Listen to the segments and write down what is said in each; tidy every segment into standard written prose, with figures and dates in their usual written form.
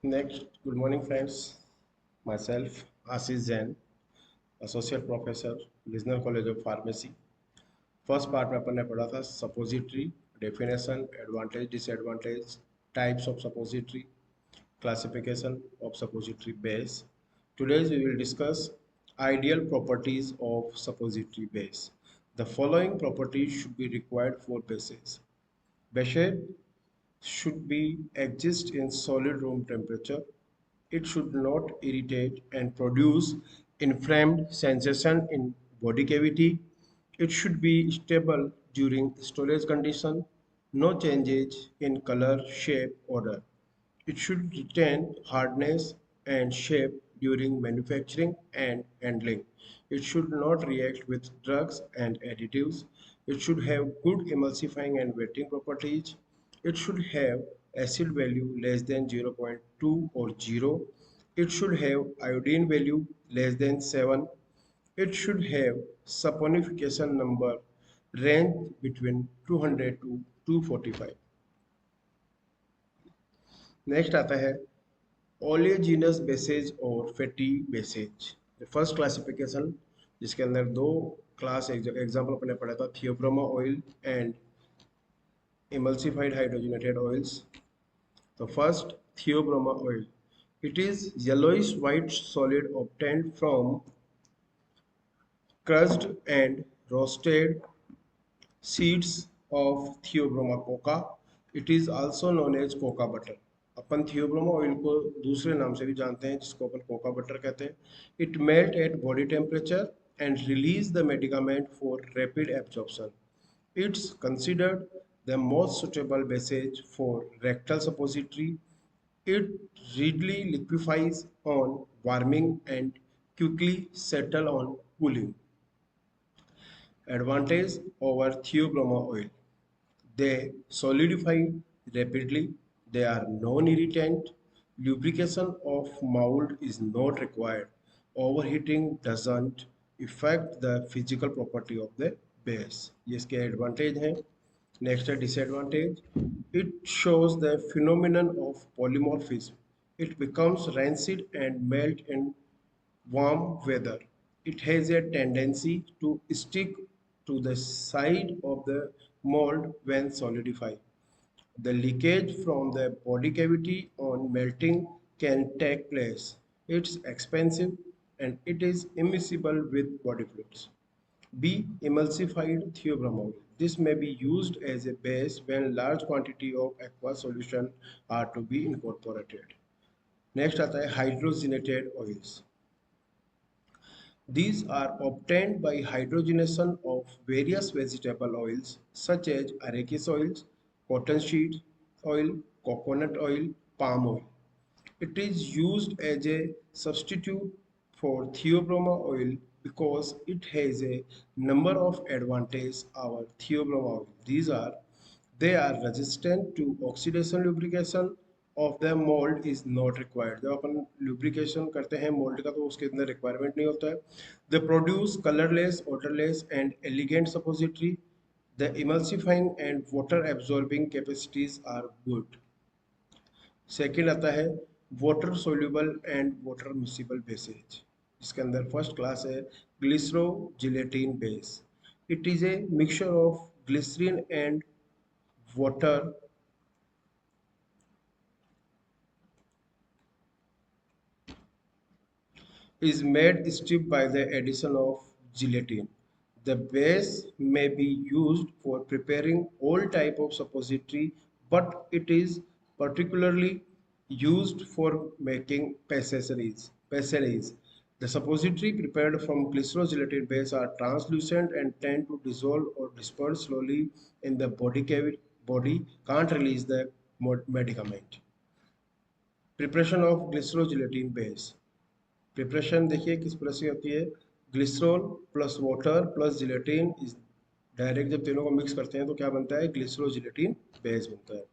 Next, good morning friends. Myself, Ashish Jain, Associate Professor, Regional College of Pharmacy. First part में अपन ने पढ़ा था suppository, definition, advantage, disadvantage, types of suppository, classification of suppository base. Today we will discuss ideal properties of suppository base. The following properties should be required for bases. Base should be exist in solid room temperature. It should not irritate and produce inflamed sensation in body cavity. It should be stable during storage condition. No changes in color, shape, odor. It should retain hardness and shape during manufacturing and handling. It should not react with drugs and additives. It should have good emulsifying and wetting properties. It should have acid value less than 0.2 or 0. It should have iodine value less than 7. It should have saponification number range between 200 to 245. Next आता है ओलियोजिनस bases और fatty bases. First classification जिसके अंदर दो class example अपने पढ़ा था, Theobroma oil and emulsified hydrogenated oils. The first, Theobroma oil. It is yellowish white solid obtained from crushed and roasted seeds of Theobroma coca. It is also known as coca butter. Upon Theobroma oil को दूसरे नाम से भी जानते हैं जिसको अपन cocoa butter कहते हैं. It melt eight body temperature and release the medicament for rapid absorption. It's considered the most suitable basage for rectal suppository. It readily liquefies on warming and quickly settle on cooling. Advantage over Theobroma oil. They solidify rapidly. They are non-irritant. Lubrication of mold is not required. Overheating doesn't affect the physical property of the base. ये इसके advantage हैं. Next है disadvantage. It shows the phenomenon of polymorphism. It becomes rancid and melt in warm weather. It has a tendency to stick to the side of the mold when solidified. The leakage from the body cavity on melting can take place. It's expensive and it is immiscible with body fluids. B. Emulsified theobroma. This may be used as a base when large quantity of aqueous solution are to be incorporated. Next आता है hydrogenated oils. These are obtained by hydrogenation of various vegetable oils such as arachis oils, cottonseed oil, coconut oil, palm oil. It is used as a substitute for Theobroma oil because it has a number of advantages over Theobroma oil. These are: they are resistant to oxidation. Lubrication of the mold is not required. जब अपन lubrication करते हैं mold का तो उसके अंदर requirement नहीं होता है. They produce colorless, odorless and elegant suppository. The emulsifying and water absorbing capacities are good. Second आता है water soluble and water miscible bases, जिसके अंदर फर्स्ट क्लास है glycerogelatin base. It is a mixture of glycerin and water is made stiff by the addition of gelatin. The base may be used for preparing all type of suppository, but it is particularly used for making pasteurized. The suppository prepared from glycerinated base are translucent and tend to dissolve or disperse slowly in the body cavity. Body can't release the medicament. Preparation of glycerinated base. Preparation देखिए किस तरह से होती है. Glycerol plus water plus gelatin is direct, जब तीनों को mix करते हैं तो क्या बनता है, ग्लिसरोजिलेटिन बेस बनता है.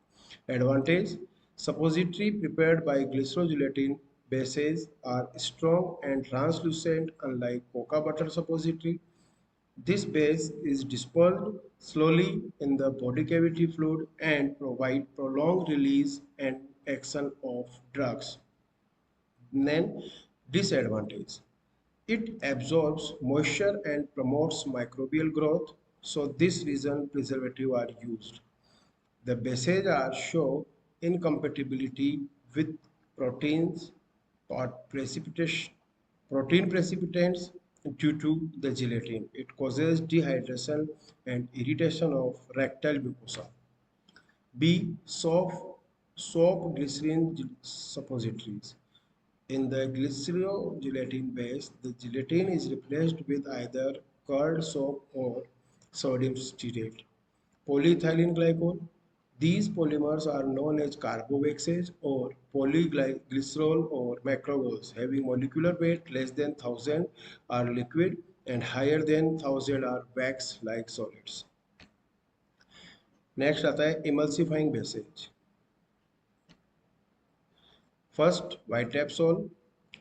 Advantage: suppository prepared by glycerogelatin bases are strong and translucent unlike coca butter suppository. This base is dispersed slowly in the body cavity fluid and provide prolonged release and action of drugs. Then disadvantage. It absorbs moisture and promotes microbial growth, so this reason preservatives are used. The bases are show incompatibility with proteins or precipitation, protein precipitants due to the gelatin. It causes dehydration and irritation of rectal mucosa. B. Soap glycerin suppositories. In the glycerogelatin base, the gelatin is replaced with either curd soap or sodium stearate. Polyethylene glycol. These polymers are known as carboxases or polyglycerol or macrogols, having molecular weight less than 1000 are liquid and higher than 1000 are wax-like solids. Next आता है emulsifying bases. First, Vitapsol.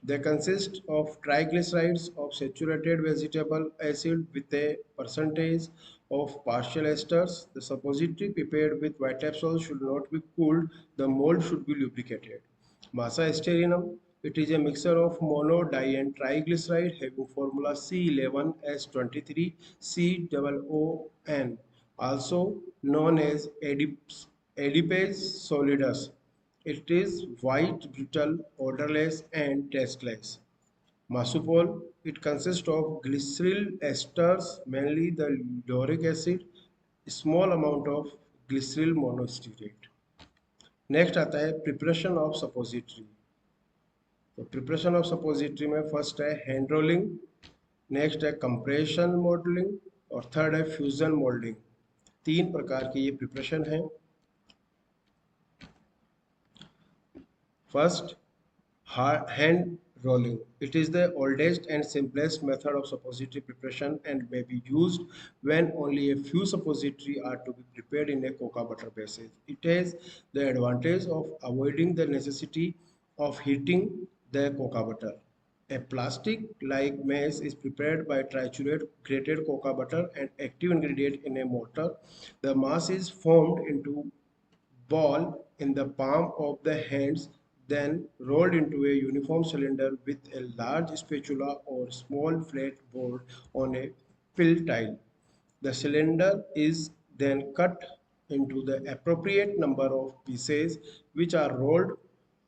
They consist of triglycerides of saturated vegetable acid with a percentage of partial esters. The suppository prepared with Vitapsol should not be cooled. The mold should be lubricated. Massa asterinum. It is a mixture of mono, di and triglyceride having formula C11S23 COON, also known as adipase solidus. It is white, brittle, odorless, and tasteless. Masupol, it consists of glyceryl esters, mainly the lauric acid, small amount of glyceryl monostearate. Next आता है preparation of suppository. तो preparation of suppository में first है hand rolling, next है compression moulding और third है fusion moulding. तीन प्रकार की ये प्रिपरेशन है. First, hand rolling. It is the oldest and simplest method of suppository preparation and may be used when only a few suppositories are to be prepared in a cocoa butter basis. It has the advantage of avoiding the necessity of heating the cocoa butter. A plastic-like mass is prepared by triturate grated cocoa butter and active ingredient in a mortar. The mass is formed into ball in the palm of the hands, then rolled into a uniform cylinder with a large spatula or small flat board on a fill tile. The cylinder is then cut into the appropriate number of pieces which are rolled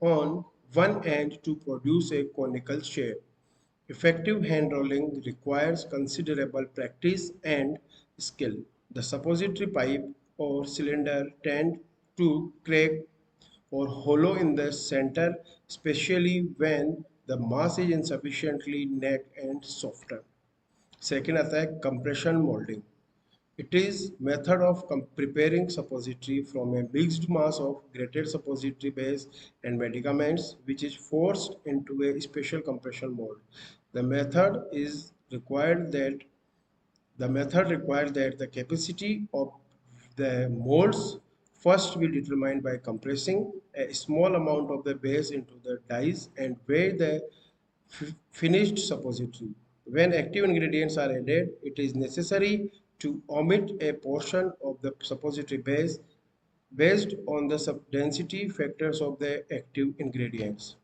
on one end to produce a conical shape. Effective hand rolling requires considerable practice and skill. The suppository pipe or cylinder tend to crack or hollow in the center, especially when the mass is insufficiently neck and softened. Second आता है compression molding. It is method of preparing suppository from a mixed mass of grated suppository base and medicaments which is forced into a special compression mold. The method is required that the capacity of the molds first be determined by compressing a small amount of the base into the dies and weigh the finished suppository. When active ingredients are added, it is necessary to omit a portion of the suppository base based on the density factors of the active ingredients.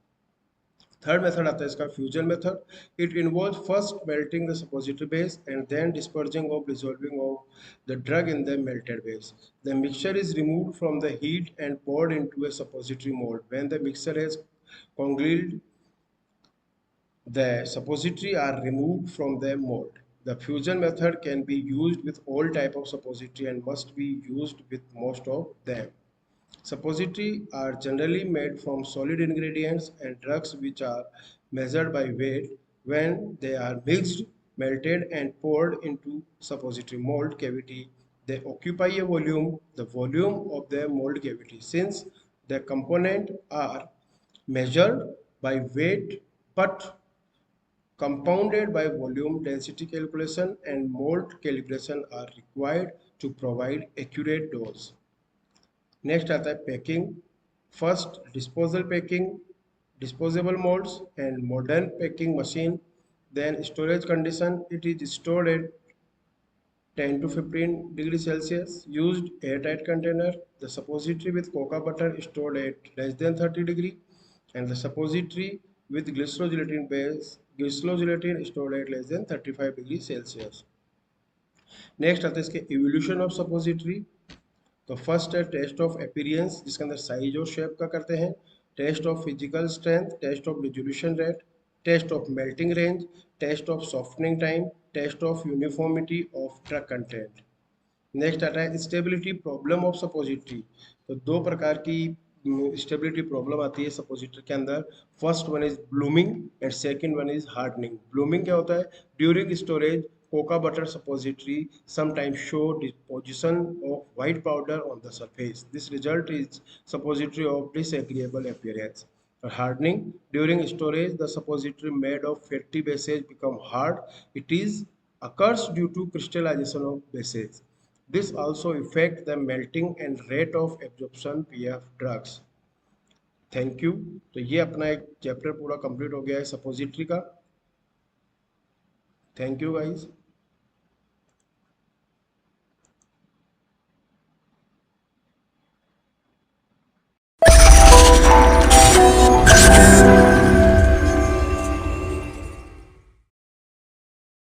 Third method आता है इसका fusion method. It involve first melting the suppository base and then dispersing of dissolving of the drug in the melted base. The mixture is removed from the heat and poured into a suppository mold. When the mixture has congealed, the suppository are removed from the mold. The fusion method can be used with all type of suppository and must be used with most of them. Suppositories are generally made from solid ingredients and drugs which are measured by weight. When they are mixed, melted and poured into suppository mold cavity, they occupy a volume, the volume of the mold cavity. Since the components are measured by weight but compounded by volume, density calculation and mold calibration are required to provide accurate dose. Next आता है packing. First disposal packing, disposable moulds and modern packing machine. Then storage condition. It is stored at 10 to 15 degree Celsius. Used airtight container. The suppository with cocoa butter stored at less than 30 degree, and the suppository with glycerogelatin stored at less than 35 degree Celsius. Next आता है इसके evolution of suppository. तो first है test of appearance, जिसके अंदर size और shape का करते हैं, test of physical strength, test of resolution rate, test of melting range, test of softening time, test of uniformity of drug content. Next आता है स्टेबिलिटी प्रॉब्लम ऑफ सपोजिटरी। तो दो प्रकार की स्टेबिलिटी प्रॉब्लम आती है सपोजिटरी के अंदर। First one is blooming and second one is hardening. Blooming क्या होता है? During storage cocoa butter suppository sometimes show deposition of white powder on the surface. This result is suppository of disagreeable appearance. For hardening, during storage, the suppository made of fatty bases become hard. It is occurs due to crystallization of bases. This also affects the melting and rate of absorption of drugs. Thank you. तो ये अपना एक chapter पूरा complete हो गया है suppository का। Thank you guys.